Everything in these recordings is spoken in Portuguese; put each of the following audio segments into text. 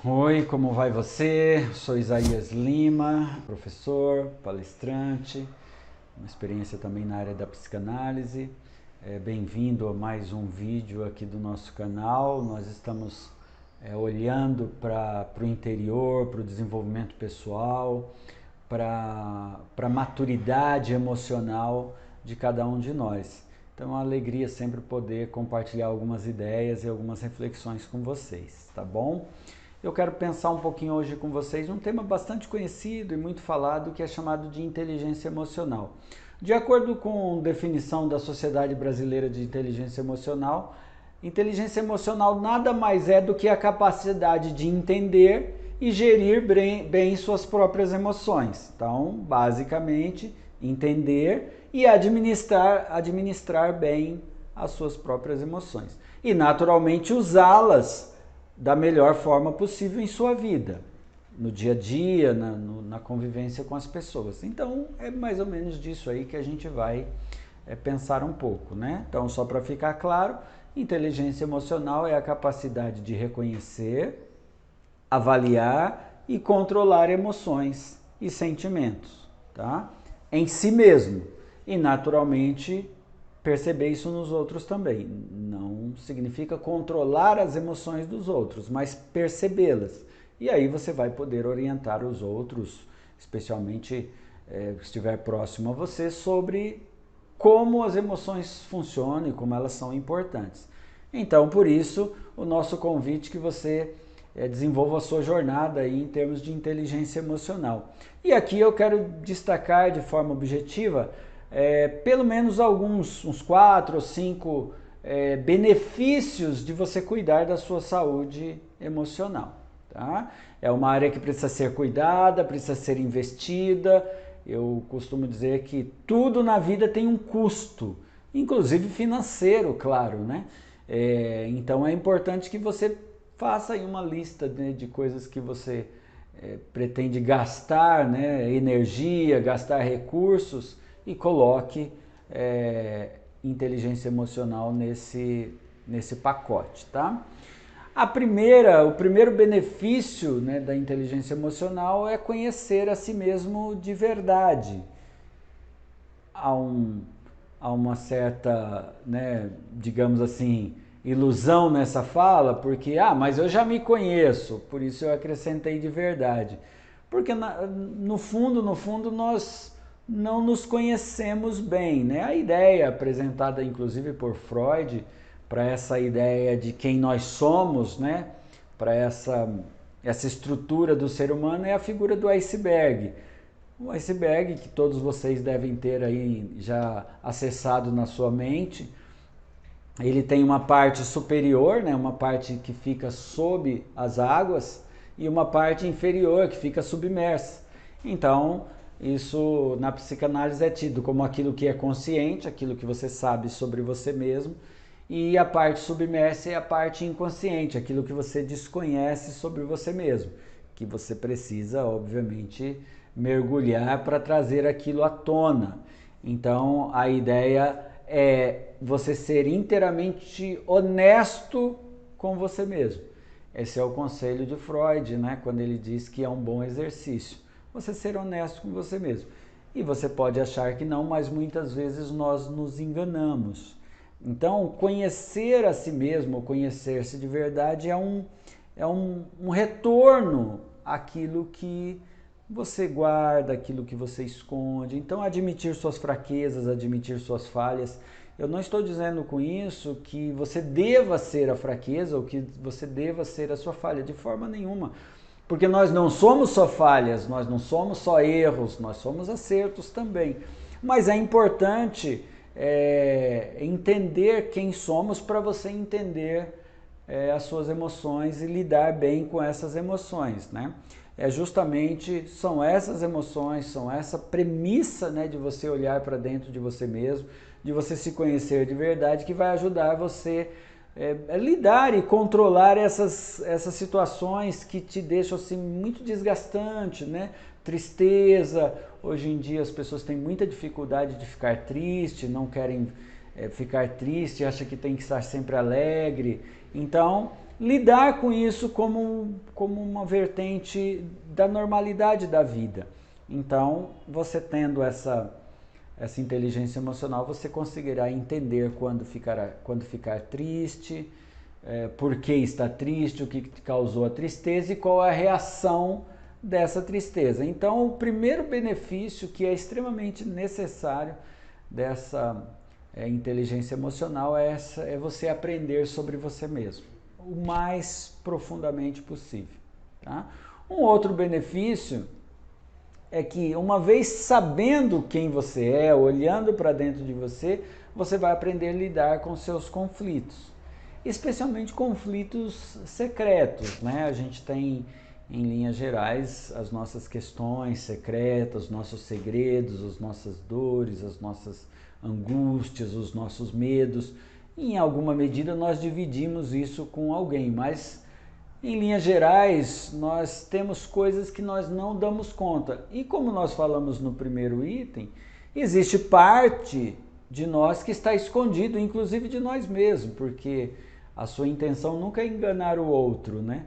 Oi, como vai você? Sou Isaías Lima, professor, palestrante, uma experiência também na área da psicanálise. Bem-vindo a mais um vídeo aqui do nosso canal. Nós estamos olhando para o interior, para o desenvolvimento pessoal, para a maturidade emocional de cada um de nós. Então é uma alegria sempre poder compartilhar algumas ideias e algumas reflexões com vocês, tá bom? Eu quero pensar um pouquinho hoje com vocês um tema bastante conhecido e muito falado que é chamado de inteligência emocional. De acordo com a definição da Sociedade Brasileira de inteligência emocional nada mais é do que a capacidade de entender e gerir bem suas próprias emoções. Então, basicamente, entender e administrar bem as suas próprias emoções. E, naturalmente, usá-las da melhor forma possível em sua vida, no dia a dia, na convivência com as pessoas. Então, é mais ou menos disso aí que a gente vai pensar um pouco, né? Então, só para ficar claro, inteligência emocional é a capacidade de reconhecer, avaliar e controlar emoções e sentimentos, tá? Em si mesmo e naturalmente perceber isso nos outros também. Não significa controlar as emoções dos outros, mas percebê-las. E aí você vai poder orientar os outros, especialmente que estiver próximo a você, sobre como as emoções funcionam e como elas são importantes. Então, por isso, o nosso convite que você desenvolva a sua jornada aí em termos de inteligência emocional. E aqui eu quero destacar de forma objetiva pelo menos uns 4 ou 5 benefícios de você cuidar da sua saúde emocional. Tá? É uma área que precisa ser cuidada, precisa ser investida. Eu costumo dizer que tudo na vida tem um custo, inclusive financeiro, claro, né? Então é importante que você faça aí uma lista, né, de coisas que você pretende gastar, né, energia, gastar recursos e coloque inteligência emocional nesse pacote, tá? O primeiro benefício, né, da inteligência emocional é conhecer a si mesmo de verdade. Há, um, há uma certa, né, digamos assim, ilusão nessa fala, porque, mas eu já me conheço, por isso eu acrescentei de verdade. Porque no fundo, nós não nos conhecemos bem, né? A ideia apresentada inclusive por Freud para essa ideia de quem nós somos, né? Para essa estrutura do ser humano é a figura do iceberg. O iceberg que todos vocês devem ter aí já acessado na sua mente, ele tem uma parte superior, né, uma parte que fica sob as águas e uma parte inferior que fica submersa. Então, isso na psicanálise é tido como aquilo que é consciente, aquilo que você sabe sobre você mesmo, e a parte submersa é a parte inconsciente, aquilo que você desconhece sobre você mesmo, que você precisa, obviamente, mergulhar para trazer aquilo à tona. Então, a ideia é você ser inteiramente honesto com você mesmo. Esse é o conselho de Freud, né? Quando ele diz que é um bom exercício. Você ser honesto com você mesmo. E você pode achar que não, mas muitas vezes nós nos enganamos. Então, conhecer a si mesmo, conhecer-se de verdade é um retorno àquilo que você guarda, aquilo que você esconde. Então, admitir suas fraquezas, admitir suas falhas. Eu não estou dizendo com isso que você deva ser a fraqueza ou que você deva ser a sua falha, de forma nenhuma. Porque nós não somos só falhas, nós não somos só erros, nós somos acertos também. Mas é importante entender quem somos para você entender as suas emoções e lidar bem com essas emoções, né? São essas emoções, são essa premissa, né, de você olhar para dentro de você mesmo, de você se conhecer de verdade, que vai ajudar você lidar e controlar essas situações que te deixam assim muito desgastante, né? Tristeza. Hoje em dia as pessoas têm muita dificuldade de ficar triste, não querem ficar triste, acham que tem que estar sempre alegre. Então, lidar com isso como uma vertente da normalidade da vida. Então, você tendo essa inteligência emocional, você conseguirá entender quando ficar triste, por que está triste, o que causou a tristeza e qual é a reação dessa tristeza. Então, o primeiro benefício que é extremamente necessário dessa inteligência emocional é você aprender sobre você mesmo, o mais profundamente possível. Tá? Um outro benefício é que, uma vez sabendo quem você é, olhando para dentro de você, você vai aprender a lidar com seus conflitos, especialmente conflitos secretos, né? A gente tem, em linhas gerais, as nossas questões secretas, os nossos segredos, as nossas dores, as nossas angústias, os nossos medos. Em alguma medida nós dividimos isso com alguém, mas em linhas gerais nós temos coisas que nós não damos conta. E como nós falamos no primeiro item, existe parte de nós que está escondido, inclusive de nós mesmos, porque a sua intenção nunca é enganar o outro, né?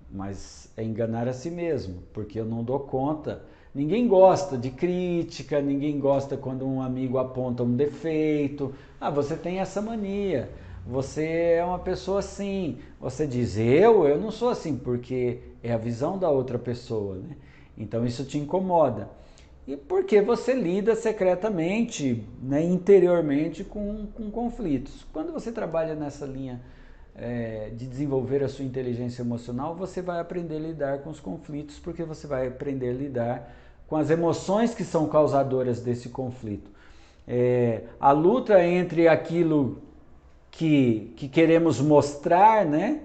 Mas é enganar a si mesmo, porque eu não dou conta. Ninguém gosta de crítica, ninguém gosta quando um amigo aponta um defeito. Ah, você tem essa mania, você é uma pessoa assim. Você diz, eu não sou assim, porque é a visão da outra pessoa, né? Então isso te incomoda. E porque você lida secretamente, né, interiormente com conflitos. Quando você trabalha nessa linha de desenvolver a sua inteligência emocional, você vai aprender a lidar com os conflitos, porque você vai aprender a lidar com as emoções que são causadoras desse conflito. A luta entre aquilo que queremos mostrar, né,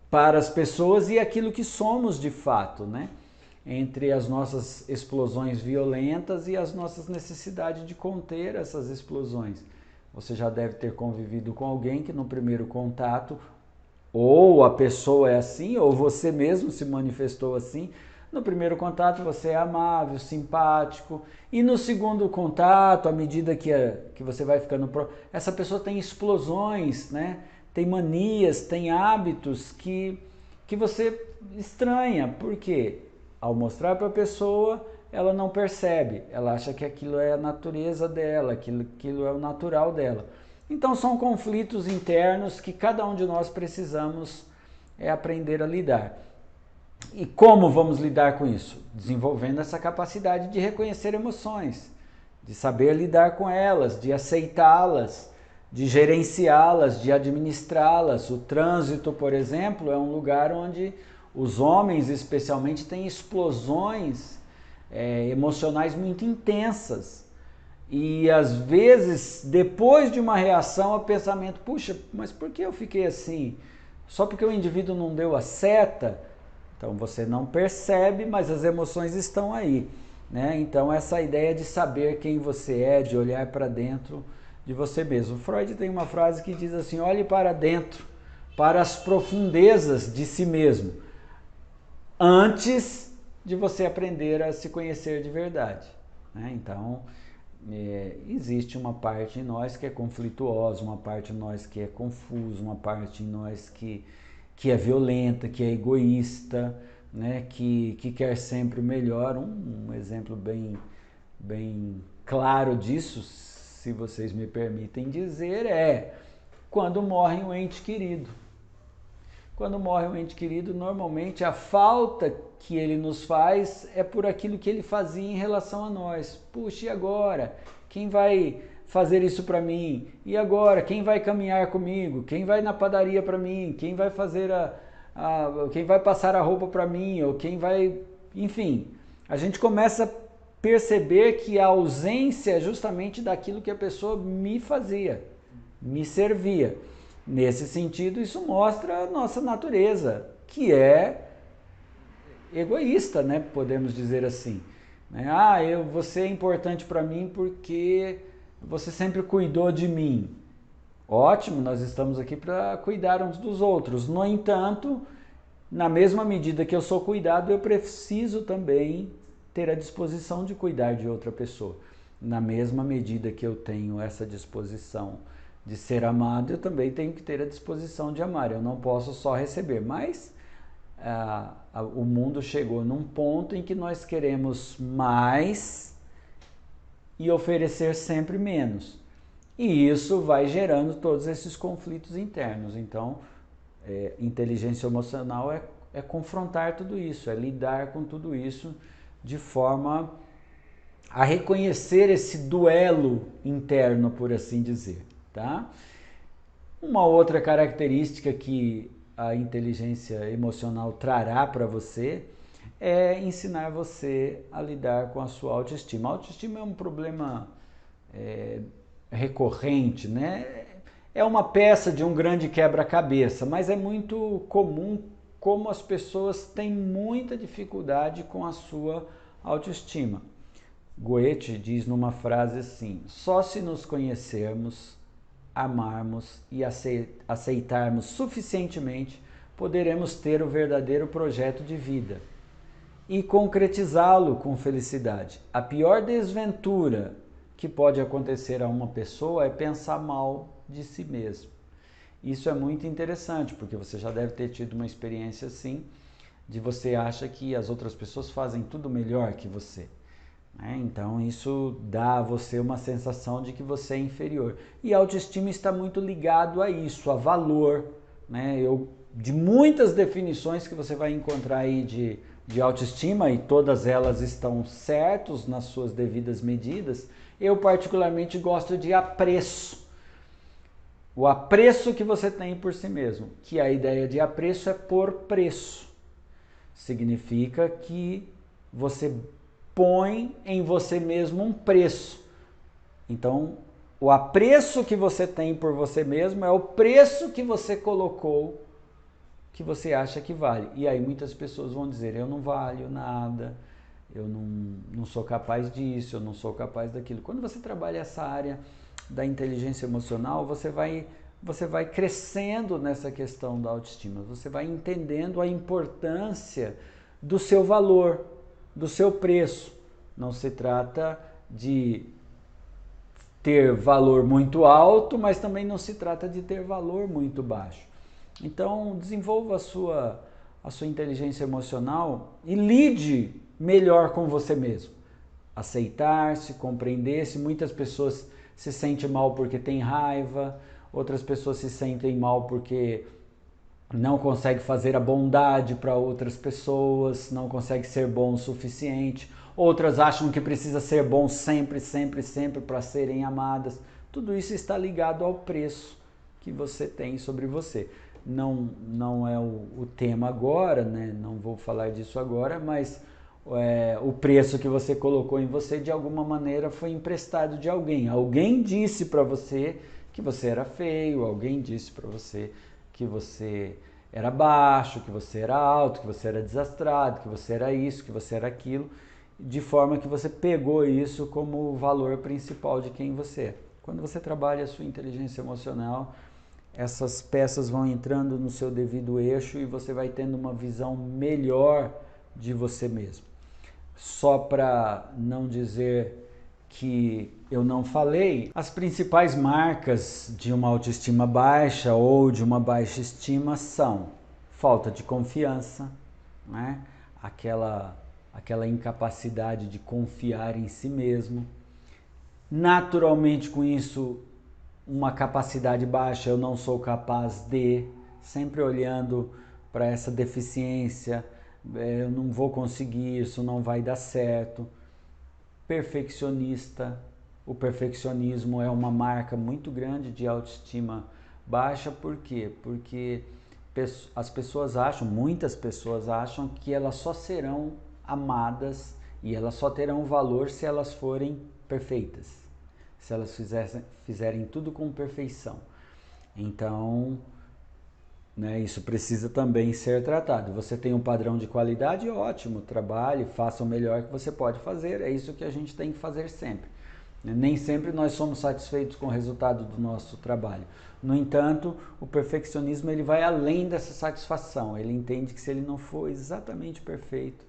para as pessoas e aquilo que somos de fato, né? Entre as nossas explosões violentas e as nossas necessidades de conter essas explosões. Você já deve ter convivido com alguém que no primeiro contato, ou a pessoa é assim, ou você mesmo se manifestou assim. No primeiro contato você é amável, simpático, e no segundo contato, à medida que você vai ficando essa pessoa tem explosões, né? Tem manias, tem hábitos que você estranha. Por quê? Ao mostrar para a pessoa, ela não percebe, ela acha que aquilo é a natureza dela, aquilo é o natural dela. Então são conflitos internos que cada um de nós precisamos aprender a lidar. E como vamos lidar com isso? Desenvolvendo essa capacidade de reconhecer emoções, de saber lidar com elas, de aceitá-las, de gerenciá-las, de administrá-las. O trânsito, por exemplo, é um lugar onde os homens, especialmente, têm explosões emocionais muito intensas. E, às vezes, depois de uma reação, o pensamento, puxa, mas por que eu fiquei assim? Só porque o indivíduo não deu a seta? Então, você não percebe, mas as emoções estão aí, né? Então, essa ideia de saber quem você é, de olhar para dentro de você mesmo. Freud tem uma frase que diz assim, olhe para dentro, para as profundezas de si mesmo, antes de você aprender a se conhecer de verdade, né? Então, existe uma parte em nós que é conflituosa, uma parte em nós que é confusa, uma parte em nós que é violenta, que é egoísta, né? que quer sempre o melhor. Um exemplo bem claro disso, se vocês me permitem dizer, é quando morre um ente querido. Quando morre um ente querido, normalmente a falta que ele nos faz é por aquilo que ele fazia em relação a nós. Puxa, e agora? Quem vai fazer isso para mim? E agora? Quem vai caminhar comigo? Quem vai na padaria para mim? Quem vai fazer quem vai passar a roupa para mim? Ou quem vai... Enfim, a gente começa a perceber que a ausência é justamente daquilo que a pessoa me fazia, me servia. Nesse sentido, isso mostra a nossa natureza, que é egoísta, né? Podemos dizer assim. Você é importante para mim porque você sempre cuidou de mim. Ótimo, nós estamos aqui para cuidar uns dos outros. No entanto, na mesma medida que eu sou cuidado, eu preciso também ter a disposição de cuidar de outra pessoa. Na mesma medida que eu tenho essa disposição de ser amado, eu também tenho que ter a disposição de amar. Eu não posso só receber, mas o mundo chegou num ponto em que nós queremos mais e oferecer sempre menos. E isso vai gerando todos esses conflitos internos. Então, inteligência emocional é confrontar tudo isso, é lidar com tudo isso de forma a reconhecer esse duelo interno, por assim dizer, tá? Uma outra característica que a inteligência emocional trará para você é ensinar você a lidar com a sua autoestima. A autoestima é um problema recorrente, né? É uma peça de um grande quebra-cabeça, mas é muito comum como as pessoas têm muita dificuldade com a sua autoestima. Goethe diz numa frase assim: só se nos conhecermos, amarmos e aceitarmos suficientemente, poderemos ter o verdadeiro projeto de vida e concretizá-lo com felicidade. A pior desventura que pode acontecer a uma pessoa é pensar mal de si mesmo. Isso é muito interessante, porque você já deve ter tido uma experiência assim, de você acha que as outras pessoas fazem tudo melhor que você. Então isso dá a você uma sensação de que você é inferior. E a autoestima está muito ligado a isso, a valor. De muitas definições que você vai encontrar aí de autoestima, e todas elas estão certas nas suas devidas medidas, eu particularmente gosto de apreço. O apreço que você tem por si mesmo, que a ideia de apreço é por preço. Significa que você põe em você mesmo um preço. Então, o apreço que você tem por você mesmo é o preço que você colocou, que você acha que vale. E aí muitas pessoas vão dizer: eu não valho nada, eu não sou capaz disso, eu não sou capaz daquilo. Quando você trabalha essa área da inteligência emocional, você vai crescendo nessa questão da autoestima, você vai entendendo a importância do seu valor, do seu preço. Não se trata de ter valor muito alto, mas também não se trata de ter valor muito baixo. Então, desenvolva a sua inteligência emocional e lide melhor com você mesmo. Aceitar-se, compreender-se. Muitas pessoas se sentem mal porque têm raiva, outras pessoas se sentem mal porque não consegue fazer a bondade para outras pessoas, não consegue ser bom o suficiente. Outras acham que precisa ser bom sempre, sempre, sempre para serem amadas. Tudo isso está ligado ao preço que você tem sobre você. Não é o tema agora, né? Não vou falar disso agora, mas o preço que você colocou em você de alguma maneira foi emprestado de alguém. Alguém disse para você que você era feio, alguém disse para você que você era baixo, que você era alto, que você era desastrado, que você era isso, que você era aquilo, de forma que você pegou isso como o valor principal de quem você é. Quando você trabalha a sua inteligência emocional, essas peças vão entrando no seu devido eixo e você vai tendo uma visão melhor de você mesmo. Só para não dizer que eu não falei, as principais marcas de uma autoestima baixa ou de uma baixa estima são falta de confiança, né? Aquela incapacidade de confiar em si mesmo. Naturalmente, com isso, uma capacidade baixa, eu não sou capaz de, sempre olhando para essa deficiência, eu não vou conseguir, isso não vai dar certo. Perfeccionista, o perfeccionismo é uma marca muito grande de autoestima baixa. Por quê? Porque as pessoas acham, muitas pessoas acham que elas só serão amadas e elas só terão valor se elas forem perfeitas, se elas fizerem tudo com perfeição. Então, isso precisa também ser tratado. Você tem um padrão de qualidade, ótimo, trabalhe, faça o melhor que você pode fazer, é isso que a gente tem que fazer sempre. Nem sempre nós somos satisfeitos com o resultado do nosso trabalho. No entanto, o perfeccionismo ele vai além dessa satisfação, ele entende que se ele não for exatamente perfeito,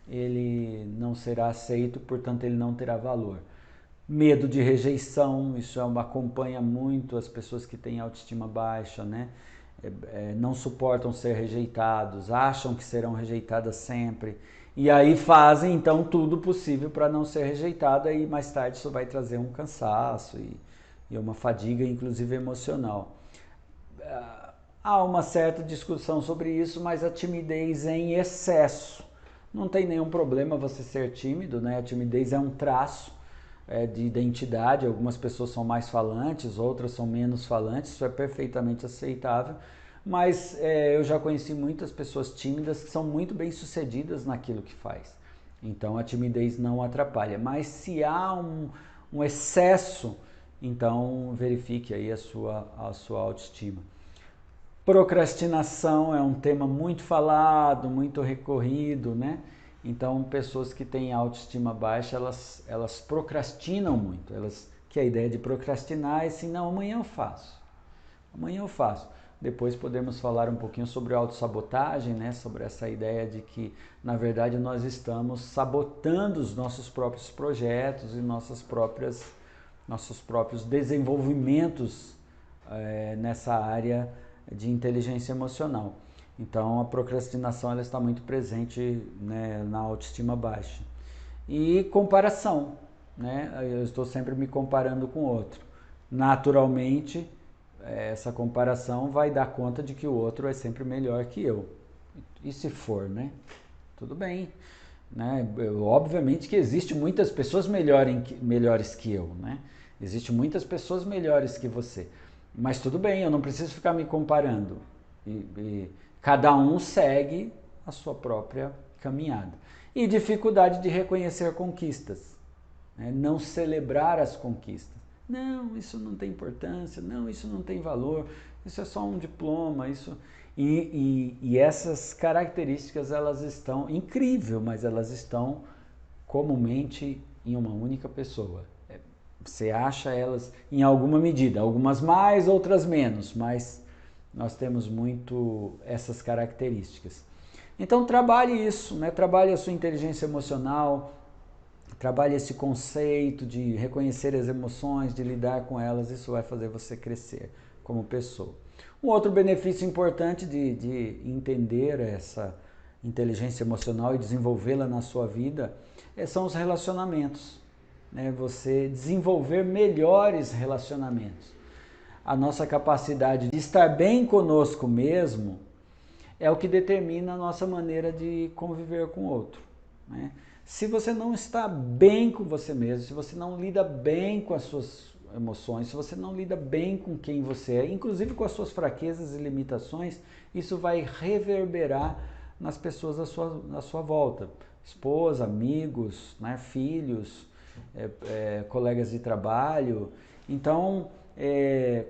ele não será aceito, portanto ele não terá valor. Medo de rejeição, isso acompanha muito as pessoas que têm autoestima baixa, né? Não suportam ser rejeitados, acham que serão rejeitadas sempre, e aí fazem então tudo possível para não ser rejeitada, e mais tarde isso vai trazer um cansaço e uma fadiga, inclusive emocional. Há uma certa discussão sobre isso, mas a timidez em excesso. Não tem nenhum problema você ser tímido, né? A timidez é um traço de identidade. Algumas pessoas são mais falantes, outras são menos falantes, isso é perfeitamente aceitável. Mas eu já conheci muitas pessoas tímidas que são muito bem sucedidas naquilo que faz. Então a timidez não atrapalha. Mas se há um excesso, então verifique aí a sua autoestima. Procrastinação é um tema muito falado, muito recorrido, né? Então, pessoas que têm autoestima baixa, elas procrastinam muito. Que a ideia de procrastinar é assim, não, amanhã eu faço. Amanhã eu faço. Depois podemos falar um pouquinho sobre autossabotagem, né? Sobre essa ideia de que, na verdade, nós estamos sabotando os nossos próprios projetos e nossos próprios desenvolvimentos nessa área de inteligência emocional. Então, a procrastinação ela está muito presente, né, na autoestima baixa. E comparação, né? Eu estou sempre me comparando com o outro. Naturalmente, essa comparação vai dar conta de que o outro é sempre melhor que eu. E se for, né? Tudo bem. Né? Obviamente que existe muitas pessoas melhores que eu, né? Existem muitas pessoas melhores que você. Mas tudo bem, eu não preciso ficar me comparando. E cada um segue a sua própria caminhada. E dificuldade de reconhecer conquistas, né? Não celebrar as conquistas. Não, isso não tem importância, não, isso não tem valor, isso é só um diploma, isso... E essas características, elas estão, incrível, mas elas estão comumente em uma única pessoa. Você acha elas em alguma medida, algumas mais, outras menos, mas nós temos muito essas características. Então trabalhe isso, né? Trabalhe a sua inteligência emocional, trabalhe esse conceito de reconhecer as emoções, de lidar com elas, isso vai fazer você crescer como pessoa. Um outro benefício importante de entender essa inteligência emocional e desenvolvê-la na sua vida são os relacionamentos. Né? Você desenvolver melhores relacionamentos. A nossa capacidade de estar bem conosco mesmo é o que determina a nossa maneira de conviver com o outro. Né? Se você não está bem com você mesmo, se você não lida bem com as suas emoções, se você não lida bem com quem você é, inclusive com as suas fraquezas e limitações, isso vai reverberar nas pessoas à sua volta. Esposa, amigos, né, filhos, colegas de trabalho. Então,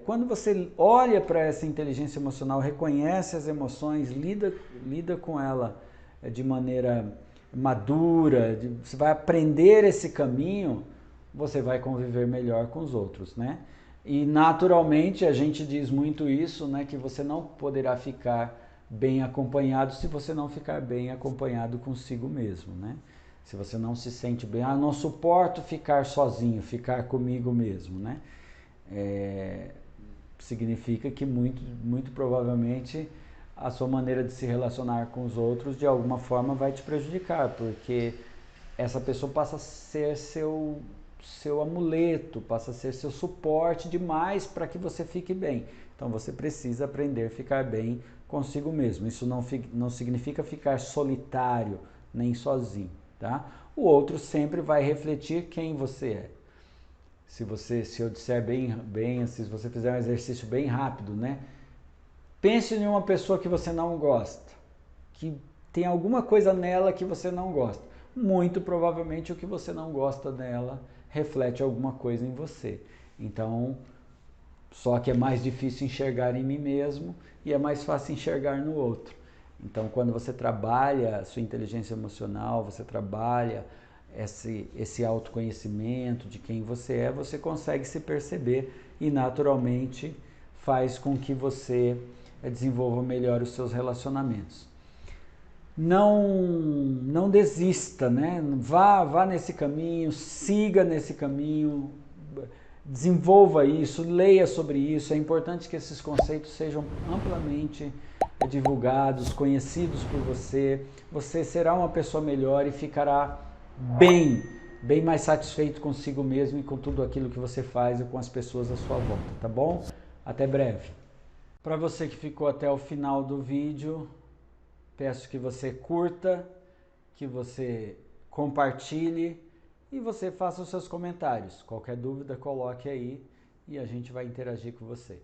quando você olha para essa inteligência emocional, reconhece as emoções, lida com ela de maneira madura, você vai aprender esse caminho, você vai conviver melhor com os outros, né? E naturalmente a gente diz muito isso, né? Que você não poderá ficar bem acompanhado se você não ficar bem acompanhado consigo mesmo, né? Se você não se sente bem, não suporto ficar sozinho, ficar comigo mesmo, né? Significa que muito provavelmente a sua maneira de se relacionar com os outros de alguma forma vai te prejudicar, porque essa pessoa passa a ser seu amuleto, passa a ser seu suporte demais para que você fique bem. Então você precisa aprender a ficar bem consigo mesmo. Isso não significa ficar solitário, nem sozinho, tá? O outro sempre vai refletir quem você é. Se eu disser bem, se você fizer um exercício bem rápido, né? Pense em uma pessoa que você não gosta, que tem alguma coisa nela que você não gosta. Muito provavelmente o que você não gosta dela reflete alguma coisa em você. Então, só que é mais difícil enxergar em mim mesmo e é mais fácil enxergar no outro. Então, quando você trabalha a sua inteligência emocional, você trabalha esse autoconhecimento de quem você consegue se perceber e naturalmente faz com que você desenvolva melhor os seus relacionamentos. não desista, né? Vá nesse caminho, siga nesse caminho, desenvolva isso, leia sobre isso. É importante que esses conceitos sejam amplamente divulgados, conhecidos por você. Você será uma pessoa melhor e ficará bem mais satisfeito consigo mesmo e com tudo aquilo que você faz e com as pessoas à sua volta, tá bom? Até breve. Para você que ficou até o final do vídeo, peço que você curta, que você compartilhe e você faça os seus comentários. Qualquer dúvida, coloque aí e a gente vai interagir com você.